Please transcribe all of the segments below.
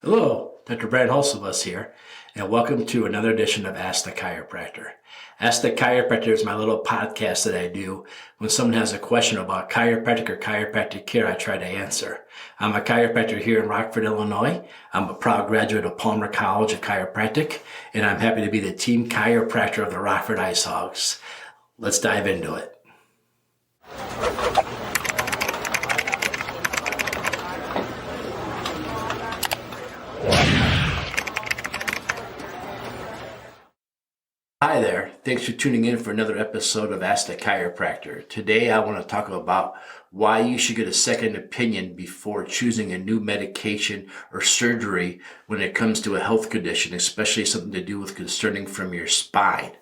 Hello, Dr. Brant Hulsebus here, and welcome to another edition of Ask the Chiropractor. Ask the Chiropractor is my little podcast that I do when someone has a question about chiropractic or chiropractic care. I try to answer. I'm a chiropractor here in Rockford, Illinois. I'm a proud graduate of Palmer College of Chiropractic, and I'm happy to be the team chiropractor of the Rockford Ice Hogs. Let's dive into it. Hi there. Thanks for tuning in for another episode of Ask the Chiropractor. Today I want to talk about why you should get a second opinion before choosing a new medication or surgery when it comes to a health condition, especially something to do with concerning from your spine.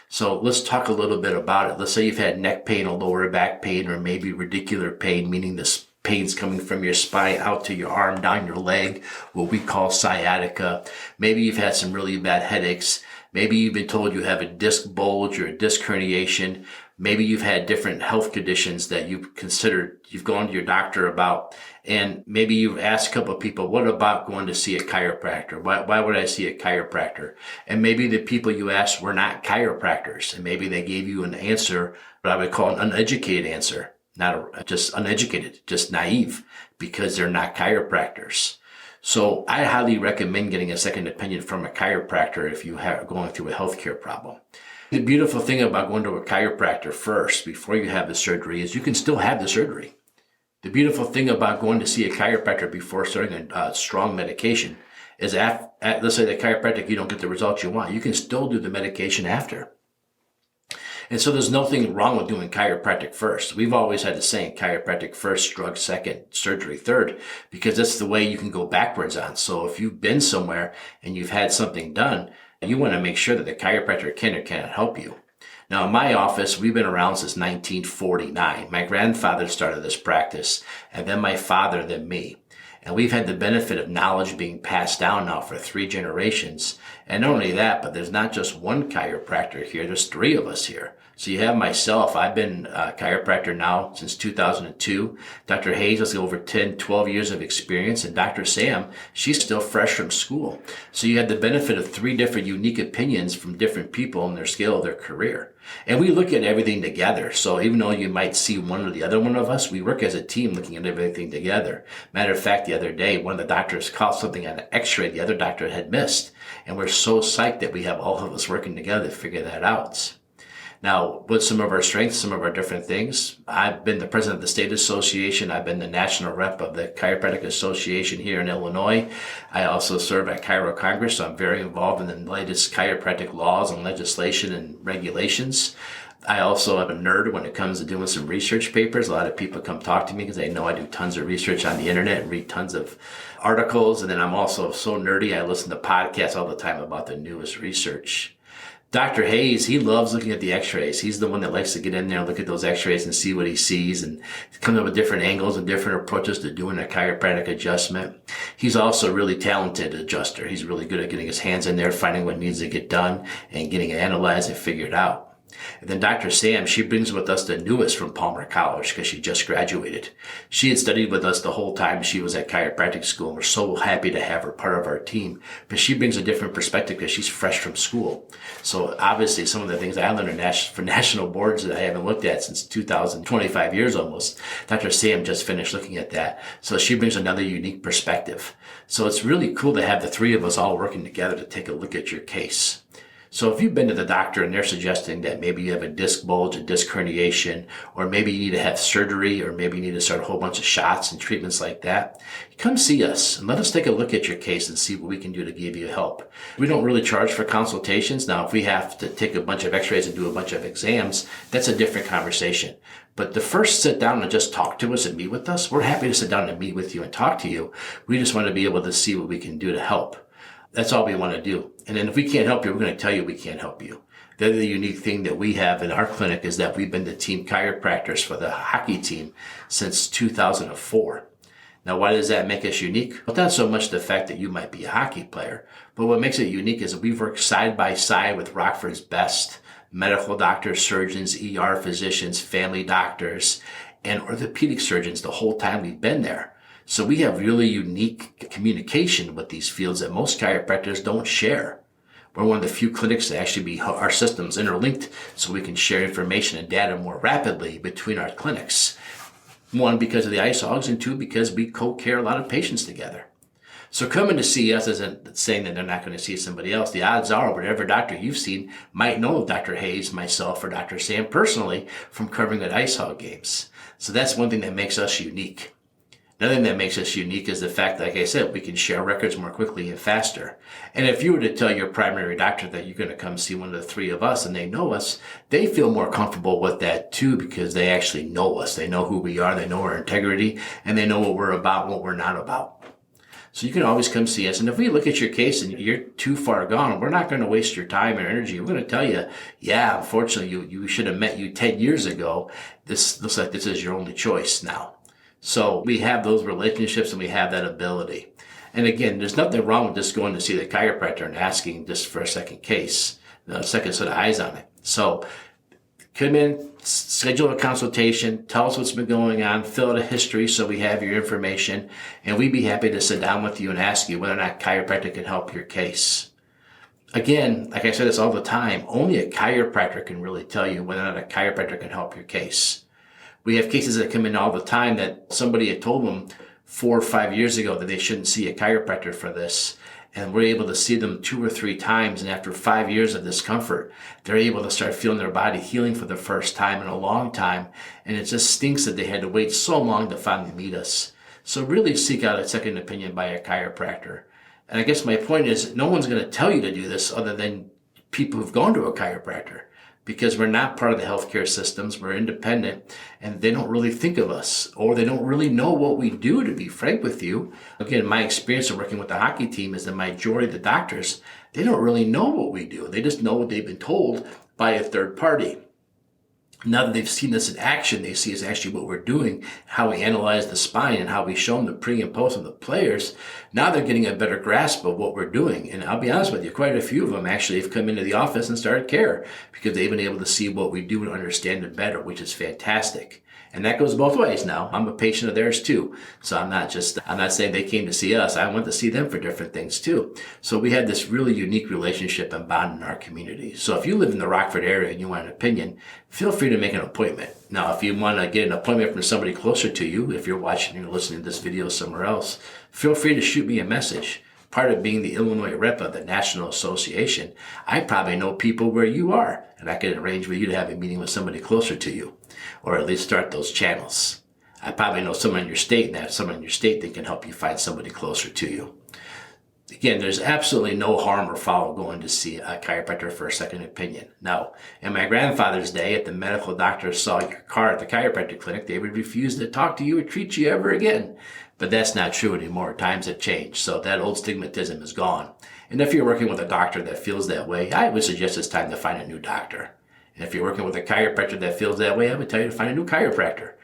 So let's talk a little bit about it. Let's say you've had neck pain or lower back pain or maybe radicular pain, meaning this pain's coming from your spine out to your arm, down your leg, what we call sciatica. Maybe you've had some really bad headaches. Maybe you've been told you have a disc bulge or a disc herniation. Maybe you've had different health conditions that you've considered, you've gone to your doctor about, and maybe you've asked a couple of people, what about going to see a chiropractor? Why would I see a chiropractor? And maybe the people you asked were not chiropractors, and maybe they gave you an answer, what I would call an uneducated answer. Not just uneducated, just naive, because they're not chiropractors. So I highly recommend getting a second opinion from a chiropractor if you are going through a healthcare problem. The beautiful thing about going to a chiropractor first before you have the surgery is you can still have the surgery. The beautiful thing about going to see a chiropractor before starting a strong medication is let's say the chiropractic, you don't get the results you want. You can still do the medication after. And so there's nothing wrong with doing chiropractic first. We've always had the saying, chiropractic first, drug second, surgery third, because that's the way you can go backwards on. So if you've been somewhere and you've had something done, you want to make sure that the chiropractor can or cannot help you. Now, in my office, we've been around since 1949. My grandfather started this practice, and then my father, then me. And we've had the benefit of knowledge being passed down now for 3 generations. And not only that, but there's not just one chiropractor here, there's 3 of us here. So you have myself, I've been a chiropractor now since 2002. Dr. Hayes has over 10, 12 years of experience. And Dr. Sam, she's still fresh from school. So you had the benefit of 3 different unique opinions from different people in their scale of their career. And we look at everything together. So even though you might see one or the other one of us, we work as a team looking at everything together. Matter of fact, the other day, one of the doctors caught something on an x-ray the other doctor had missed. And we're so psyched that we have all of us working together to figure that out. Now, what's some of our strengths, some of our different things? I've been the president of the state association. I've been the national rep of the Chiropractic Association here in Illinois. I also serve at Chiro Congress, so I'm very involved in the latest chiropractic laws and legislation and regulations. I also am a nerd when it comes to doing some research papers. A lot of people come talk to me because they know I do tons of research on the internet and read tons of articles. And then I'm also so nerdy, I listen to podcasts all the time about the newest research. Dr. Hayes, he loves looking at the x-rays. He's the one that likes to get in there and look at those x-rays and see what he sees and come up with different angles and different approaches to doing a chiropractic adjustment. He's also a really talented adjuster. He's really good at getting his hands in there, finding what needs to get done and getting it analyzed and figured out. And then Dr. Sam, she brings with us the newest from Palmer College because she just graduated. She had studied with us the whole time she was at chiropractic school, and we're so happy to have her part of our team. But she brings a different perspective because she's fresh from school. So obviously some of the things I learned for national boards that I haven't looked at since 2025 years almost, Dr. Sam just finished looking at that. So she brings another unique perspective. So it's really cool to have the 3 of us all working together to take a look at your case. So if you've been to the doctor and they're suggesting that maybe you have a disc bulge, a disc herniation, or maybe you need to have surgery, or maybe you need to start a whole bunch of shots and treatments like that, come see us and let us take a look at your case and see what we can do to give you help. We don't really charge for consultations. Now, if we have to take a bunch of x-rays and do a bunch of exams, that's a different conversation. But to first sit down and just talk to us and meet with us, we're happy to sit down and meet with you and talk to you. We just want to be able to see what we can do to help. That's all we want to do. And then if we can't help you, we're going to tell you we can't help you. The other unique thing that we have in our clinic is that we've been the team chiropractors for the hockey team since 2004. Now, why does that make us unique? Well, not so much the fact that you might be a hockey player, but what makes it unique is that we've worked side by side with Rockford's best medical doctors, surgeons, ER physicians, family doctors, and orthopedic surgeons the whole time we've been there. So we have really unique communication with these fields that most chiropractors don't share. We're one of the few clinics that actually our systems interlinked so we can share information and data more rapidly between our clinics. One, because of the ISOGs, and two, because we co-care a lot of patients together. So coming to see us isn't saying that they're not going to see somebody else. The odds are whatever doctor you've seen might know Dr. Hayes, myself, or Dr. Sam personally from covering at ISOG games. So that's one thing that makes us unique. Another thing that makes us unique is the fact, like I said, we can share records more quickly and faster. And if you were to tell your primary doctor that you're going to come see one of the three of us and they know us, they feel more comfortable with that too because they actually know us. They know who we are, they know our integrity, and they know what we're about and what we're not about. So you can always come see us. And if we look at your case and you're too far gone, we're not going to waste your time and energy. We're going to tell you, yeah, unfortunately, you should have met you 10 years ago. This looks like this is your only choice now. So we have those relationships and we have that ability. And again, there's nothing wrong with just going to see the chiropractor and asking just for a second case, a second set of eyes on it. So come in, schedule a consultation, tell us what's been going on, fill out a history so we have your information, and we'd be happy to sit down with you and ask you whether or not chiropractic can help your case. Again, like I say this all the time, only a chiropractor can really tell you whether or not a chiropractor can help your case. We have cases that come in all the time that somebody had told them 4 or 5 years ago that they shouldn't see a chiropractor for this. And we're able to see them 2 or 3 times. And after 5 years of discomfort, they're able to start feeling their body healing for the first time in a long time. And it just stinks that they had to wait so long to finally meet us. So really seek out a second opinion by a chiropractor. And I guess my point is no one's going to tell you to do this other than people who've gone to a chiropractor. Because we're not part of the healthcare systems, we're independent, and they don't really think of us, or they don't really know what we do, to be frank with you. Again, my experience of working with the hockey team is the majority of the doctors, they don't really know what we do. They just know what they've been told by a third party. Now that they've seen this in action, they see is actually what we're doing, how we analyze the spine and how we show them the pre and post of the players. Now they're getting a better grasp of what we're doing. And I'll be honest with you, quite a few of them actually have come into the office and started care because they've been able to see what we do and understand it better, which is fantastic. And that goes both ways now. I'm a patient of theirs too. So I'm not saying they came to see us. I went to see them for different things too. So we had this really unique relationship and bond in our community. So if you live in the Rockford area and you want an opinion, feel free to make an appointment. Now, if you want to get an appointment from somebody closer to you, if you're watching or listening to this video somewhere else, feel free to shoot me a message. Part of being the Illinois rep of the National Association, I probably know people where you are, and I can arrange with you to have a meeting with somebody closer to you, or at least start those channels. I probably know someone in your state, and have someone in your state that can help you find somebody closer to you. Again, there's absolutely no harm or foul going to see a chiropractor for a second opinion. Now, in my grandfather's day, if the medical doctor saw your car at the chiropractic clinic, they would refuse to talk to you or treat you ever again. But that's not true anymore. Times have changed, so that old stigmatism is gone. And if you're working with a doctor that feels that way, I would suggest it's time to find a new doctor. And if you're working with a chiropractor that feels that way, I would tell you to find a new chiropractor.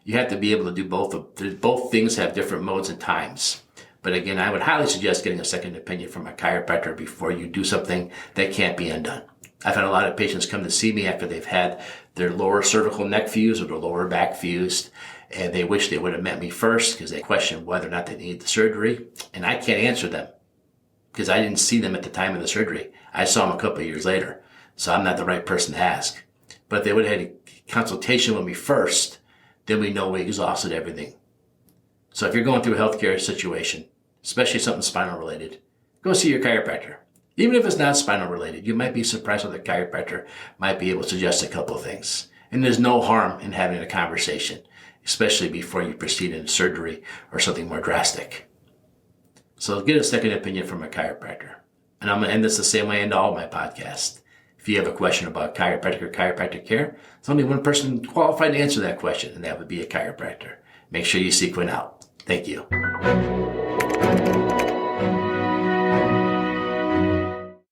You have to be able to do both. Both things have different modes and times. But again, I would highly suggest getting a second opinion from a chiropractor before you do something that can't be undone. I've had a lot of patients come to see me after they've had their lower cervical neck fused or their lower back fused, and they wish they would have met me first because they question whether or not they need the surgery. And I can't answer them because I didn't see them at the time of the surgery. I saw them a couple of years later, so I'm not the right person to ask. But if they would have had a consultation with me first, then we know we exhausted everything. So if you're going through a healthcare situation, especially something spinal related, go see your chiropractor. Even if it's not spinal related, you might be surprised what the chiropractor might be able to suggest a couple of things. And there's no harm in having a conversation, especially before you proceed in surgery or something more drastic. So get a second opinion from a chiropractor. And I'm going to end this the same way I end all of my podcasts. If you have a question about chiropractic or chiropractic care, there's only one person qualified to answer that question, and that would be a chiropractor. Make sure you seek one out. Thank you.